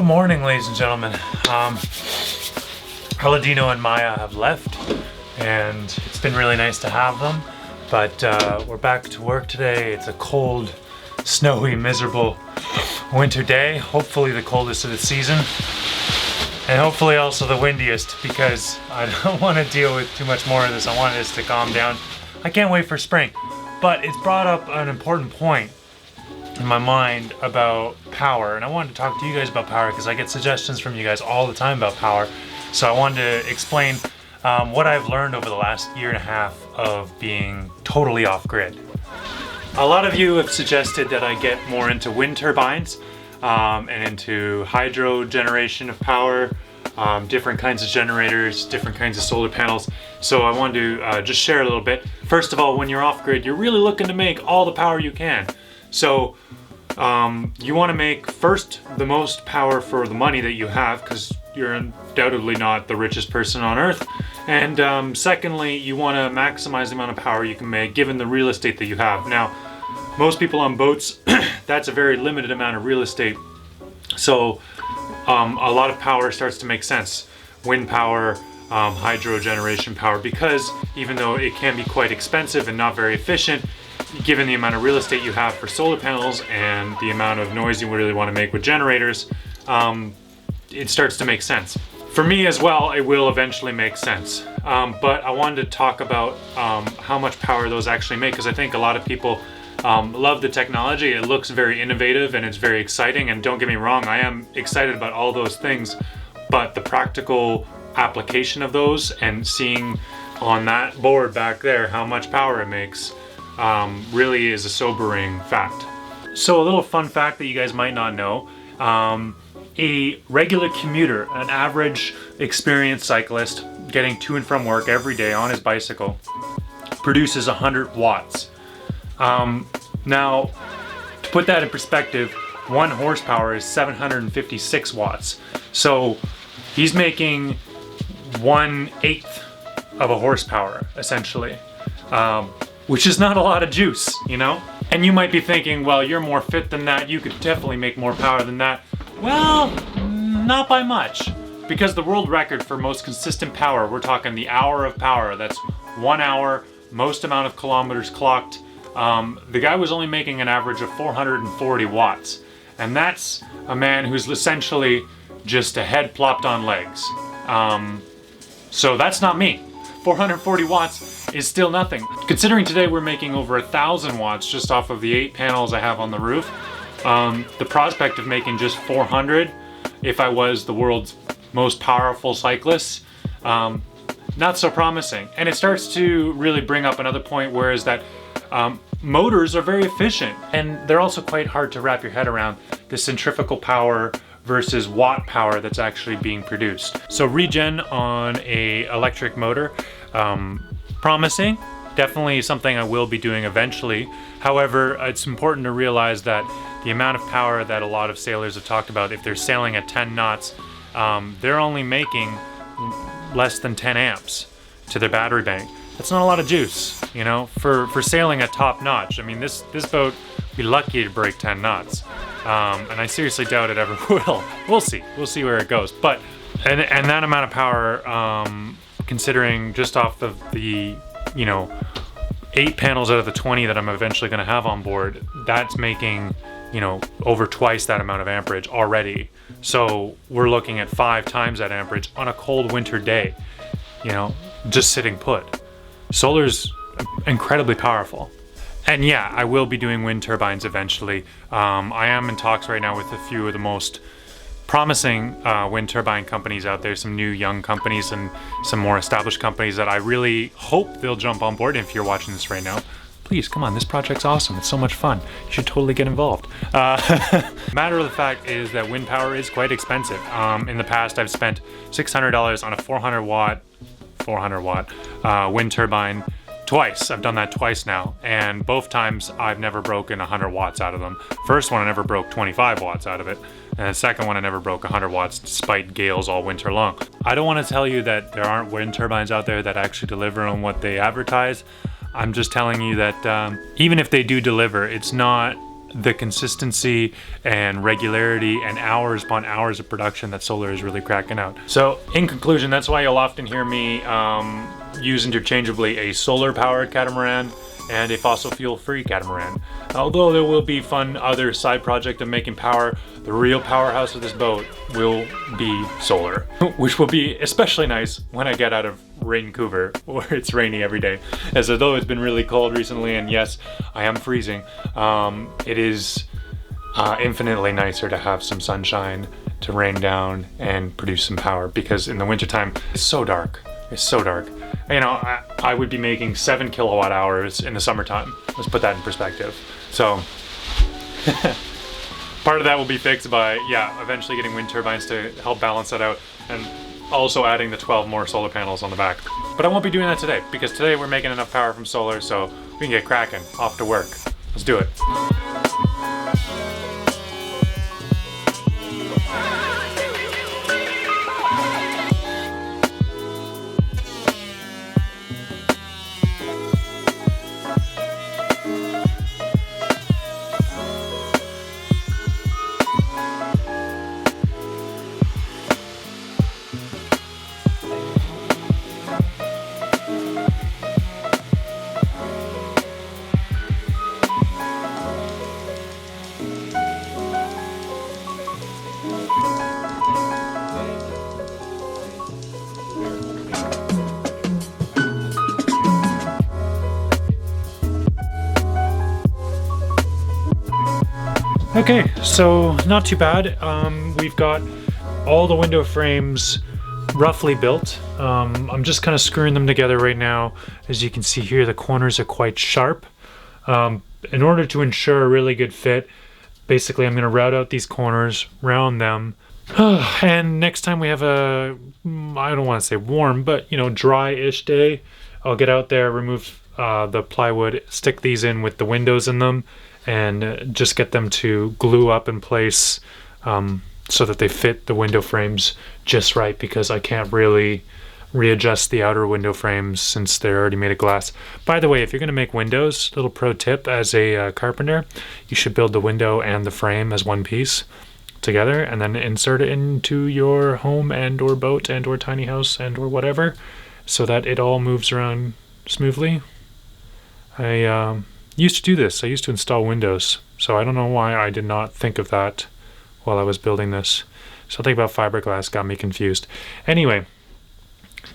Good morning, ladies and gentlemen. Paladino and Maya have left, and it's been really nice to have them, but we're back to work today. It's a cold, snowy, miserable winter day, hopefully the coldest of the season, and hopefully also the windiest, because I don't want to deal with too much more of this. I want this to calm down. I can't wait for spring, but it's brought up an important point in my mind about power, and I wanted to talk to you guys about power because I get suggestions from you guys all the time about power. So I wanted to explain what I've learned over the last year and a half of being totally off-grid. A lot of you have suggested that I get more into wind turbines and into hydro generation of power, different kinds of generators, different kinds of solar panels. So I wanted to just share a little bit. First of all, when you're off-grid, you're really looking to make all the power you can. So you want to make first the most power for the money that you have, because you're undoubtedly not the richest person on earth. And secondly, you want to maximize the amount of power you can make given the real estate that you have. Now, most people on boats, that's a very limited amount of real estate. So a lot of power starts to make sense. Wind power, hydro generation power, because even though it can be quite expensive and not very efficient, given the amount of real estate you have for solar panels and the amount of noise you really want to make with generators, it starts to make sense. For me as well, it will eventually make sense. But I wanted to talk about how much power those actually make, because I think a lot of people love the technology. It looks very innovative and it's very exciting, and don't get me wrong, I am excited about all those things, but the practical application of those and seeing on that board back there how much power it makes really is a sobering fact. So a little fun fact that you guys might not know, a regular commuter, an average experienced cyclist getting to and from work every day on his bicycle, produces 100 watts. Now, to put that in perspective, 1 horsepower is 756 watts. So he's making 1/8 of a horsepower, essentially. Which is not a lot of juice, you know? And you might be thinking, well, you're more fit than that, you could definitely make more power than that. Well, not by much, because the world record for most consistent power, we're talking the hour of power, that's 1 hour, most amount of kilometers clocked. The guy was only making an average of 440 watts. And that's a man who's essentially just a head plopped on legs. So that's not me. 440 watts is still nothing. Considering today we're making over 1,000 watts just off of the 8 panels I have on the roof, the prospect of making just 400, if I was the world's most powerful cyclist, not so promising. And it starts to really bring up another point, where is that motors are very efficient, and they're also quite hard to wrap your head around, the centrifugal power versus watt power that's actually being produced. So regen on a electric motor, promising, definitely something I will be doing eventually. However, it's important to realize that the amount of power that a lot of sailors have talked about, if they're sailing at 10 knots, they're only making less than 10 amps to their battery bank. That's not a lot of juice, you know, for sailing at top notch. I mean, this boat would be lucky to break 10 knots. And I seriously doubt it ever will. We'll see where it goes. But, and that amount of power, considering just off of the, 8 panels out of the 20 that I'm eventually gonna have on board, that's making, over twice that amount of amperage already. So we're looking at 5 times that amperage on a cold winter day, just sitting put. Solar's incredibly powerful. And yeah, I will be doing wind turbines eventually. I am in talks right now with a few of the most promising wind turbine companies out there, some new young companies and some more established companies that I really hope they'll jump on board. And if you're watching this right now, please, come on, this project's awesome. It's so much fun. You should totally get involved. Matter of the fact is that wind power is quite expensive. In the past, I've spent $600 on a 400 watt wind turbine. Twice. I've done that twice now, and both times I've never broken 100 watts out of them. First one I never broke 25 watts out of it, and the second one I never broke 100 watts despite gales all winter long. I don't want to tell you that there aren't wind turbines out there that actually deliver on what they advertise. I'm just telling you that even if they do deliver, it's not the consistency and regularity and hours upon hours of production that solar is really cracking out. So in conclusion, that's why you'll often hear me use interchangeably a solar powered catamaran and a fossil fuel free catamaran. Although there will be fun other side project of making power, the real powerhouse of this boat will be solar, which will be especially nice when I get out of Vancouver, where it's rainy every day. As though it's been really cold recently, and yes, I am freezing. It is infinitely nicer to have some sunshine to rain down and produce some power, because in the wintertime, it's so dark. It's so dark. You know, I would be making 7 kilowatt hours in the summertime. Let's put that in perspective. So, part of that will be fixed by, yeah, eventually getting wind turbines to help balance that out, and also adding the 12 more solar panels on the back. But I won't be doing that today, because today we're making enough power from solar, so we can get cracking, off to work. Let's do it. Okay, so not too bad. We've got all the window frames roughly built. I'm just kind of screwing them together right now. As you can see here, the corners are quite sharp. In order to ensure a really good fit, basically I'm going to route out these corners, round them, and next time we have a, I don't want to say warm, but you know, dry-ish day, I'll get out there, remove the plywood, stick these in with the windows in them, and just get them to glue up in place so that they fit the window frames just right, because I can't really readjust the outer window frames since they're already made of glass. By the way, if you're going to make windows, little pro tip as a carpenter, you should build the window and the frame as one piece together and then insert it into your home and or boat and or tiny house and or whatever, so that it all moves around smoothly. I used to do this. I used to install windows, so I don't know why I did not think of that while I was building this. Something about fiberglass got me confused. Anyway,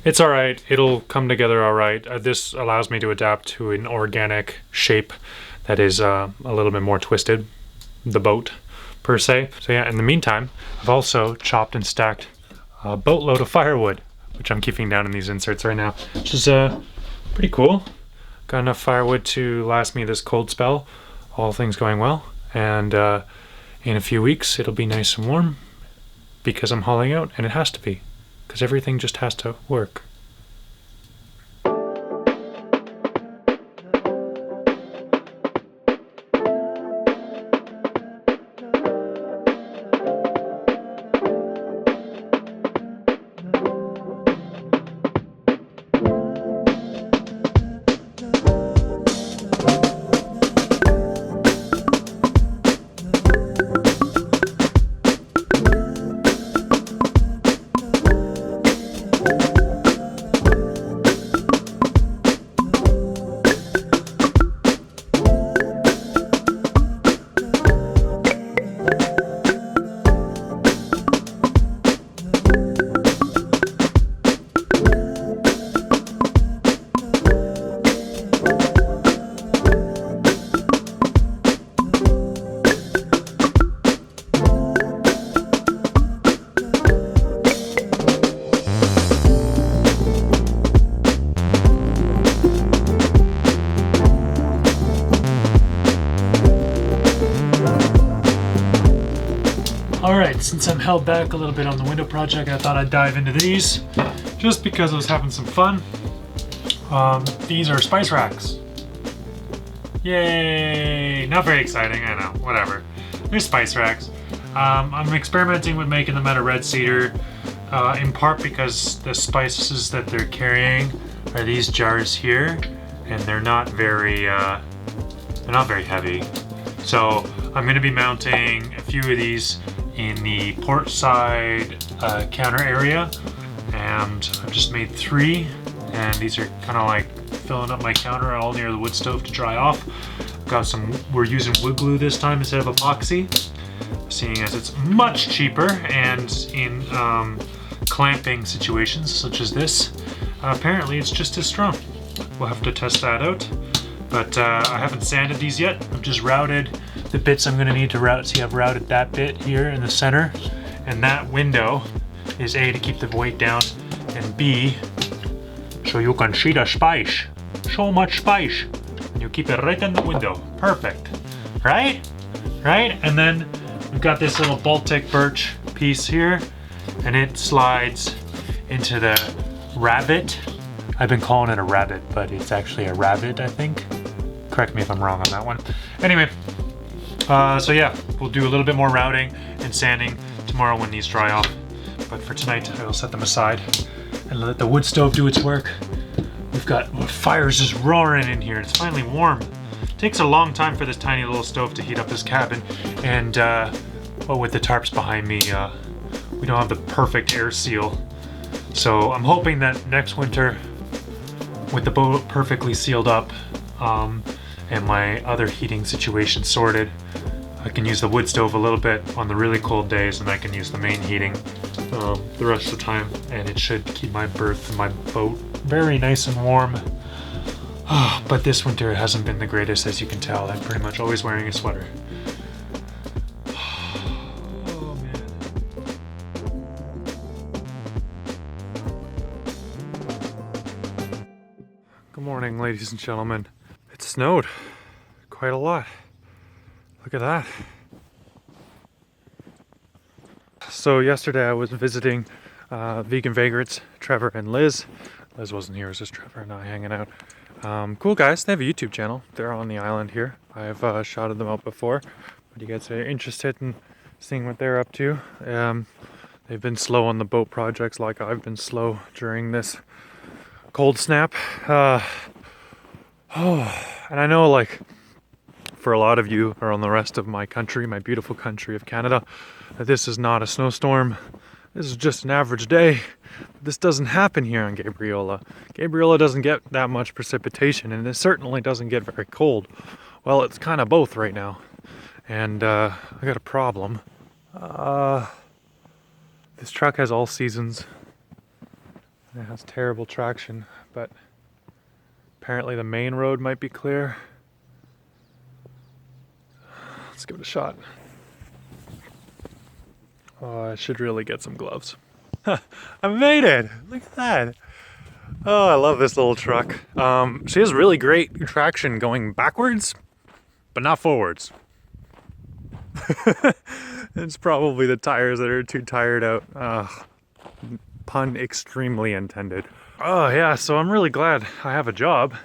it's all right. It'll come together all right. This allows me to adapt to an organic shape that is a little bit more twisted, the boat per se. So yeah, in the meantime, I've also chopped and stacked a boatload of firewood, which I'm keeping down in these inserts right now, which is pretty cool. Got enough firewood to last me this cold spell, all things going well, and in a few weeks it'll be nice and warm because I'm hauling out, and it has to be, because everything just has to work. Alright, since I'm held back a little bit on the window project, I thought I'd dive into these, just because I was having some fun. These are spice racks. Yay! Not very exciting, I know, whatever. They're spice racks. I'm experimenting with making them out of red cedar, in part because the spices that they're carrying are these jars here, and they're not very heavy. So I'm going to be mounting a few of these in the port side counter area, and I've just made 3, and these are kind of like filling up my counter all near the wood stove to dry off. Got some, we're using wood glue this time instead of epoxy, seeing as it's much cheaper, and in clamping situations such as this, apparently it's just as strong. We'll have to test that out, but I haven't sanded these yet. I've just routed the bits I'm going to need to route. See, I've routed that bit here in the center, and that window is A, to keep the weight down, and B, so you can see the space. So much space, and you keep it right in the window. Perfect, right? Right? And then we've got this little Baltic birch piece here, and it slides into the rabbit. I've been calling it a rabbit, but it's actually a rabbit, I think. Correct me if I'm wrong on that one. Anyway, so yeah, we'll do a little bit more routing and sanding tomorrow when these dry off. But for tonight, I'll set them aside and let the wood stove do its work. We've got fires just roaring in here. It's finally warm. It takes a long time for this tiny little stove to heat up this cabin. And well, with the tarps behind me, we don't have the perfect air seal. So I'm hoping that next winter, with the boat perfectly sealed up and my other heating situation sorted, I can use the wood stove a little bit on the really cold days, and I can use the main heating the rest of the time, and it should keep my berth and my boat very nice and warm. But this winter it hasn't been the greatest, as you can tell. I'm pretty much always wearing a sweater. Oh man. Good morning, ladies and gentlemen. It snowed quite a lot. Look at that. So yesterday I was visiting vegan vagrants, Trevor and Liz. Liz wasn't here, it was just Trevor and I hanging out. Cool guys, they have a YouTube channel. They're on the island here. I've shouted them out before, but you guys are interested in seeing what they're up to. They've been slow on the boat projects like I've been slow during this cold snap. And I know, like, for a lot of you or on the rest of my country, my beautiful country of Canada, that this is not a snowstorm. This is just an average day. This doesn't happen here on Gabriola. Gabriola doesn't get that much precipitation, and it certainly doesn't get very cold. Well, it's kind of both right now. And I got a problem. This truck has all seasons. It has terrible traction, but apparently the main road might be clear. Let's give it a shot. Oh, I should really get some gloves. I made it! Look at that! Oh, I love this little truck. She has really great traction going backwards, but not forwards. It's probably the tires that are too tired out. Pun extremely intended. Oh yeah, so I'm really glad I have a job.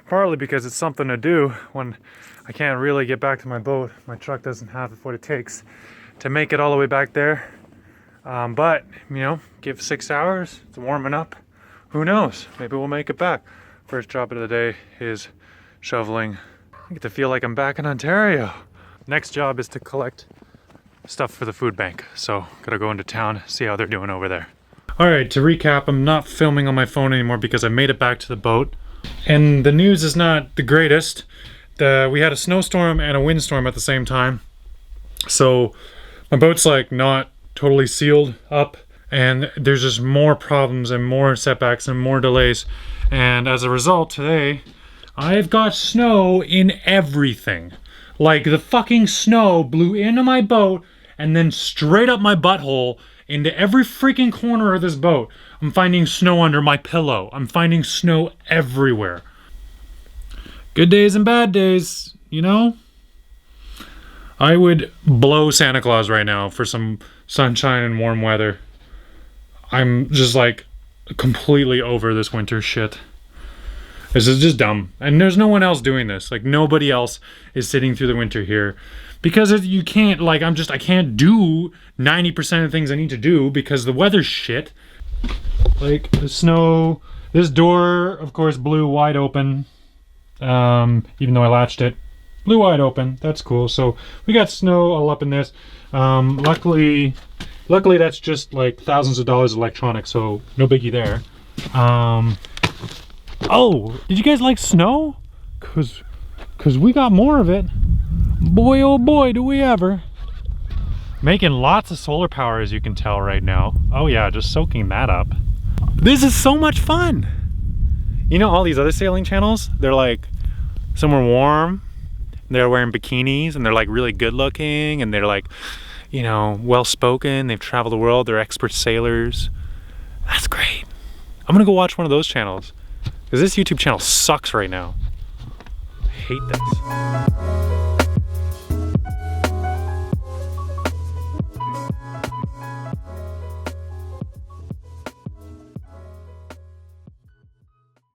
Partly because it's something to do when I can't really get back to my boat. My truck doesn't have what it takes to make it all the way back there. But, you know, give 6 hours, it's warming up. Who knows? Maybe we'll make it back. First job of the day is shoveling. I get to feel like I'm back in Ontario. Next job is to collect stuff for the food bank. So, gotta go into town, see how they're doing over there. Alright, to recap, I'm not filming on my phone anymore because I made it back to the boat. And the news is not the greatest. We had a snowstorm and a windstorm at the same time. So my boat's like not totally sealed up, and there's just more problems and more setbacks and more delays. And as a result, today I've got snow in everything. Like the fucking snow blew into my boat and then straight up my butthole into every freaking corner of this boat. I'm finding snow under my pillow. I'm finding snow everywhere. Good days and bad days, you know? I would blow Santa Claus right now for some sunshine and warm weather. I'm just like completely over this winter shit. This is just dumb. And there's no one else doing this. Like nobody else is sitting through the winter here. Because you can't, like, I can't do 90% of things I need to do because the weather's shit. Like, the snow, this door, of course, blew wide open, even though I latched it. blew wide open. That's cool. So we got snow all up in this. Luckily that's just like thousands of dollars electronics, so no biggie there. Oh, did you guys like snow? Cause we got more of it. Boy, oh boy, do we ever. Making lots of solar power, as you can tell right now. Oh yeah, just soaking that up. This is so much fun. You know, all these other sailing channels, they're like somewhere warm, they're wearing bikinis, and they're like really good looking, and they're like, you know, well spoken, they've traveled the world, they're expert sailors. That's great. I'm gonna go watch one of those channels, because this YouTube channel sucks right now. I hate this.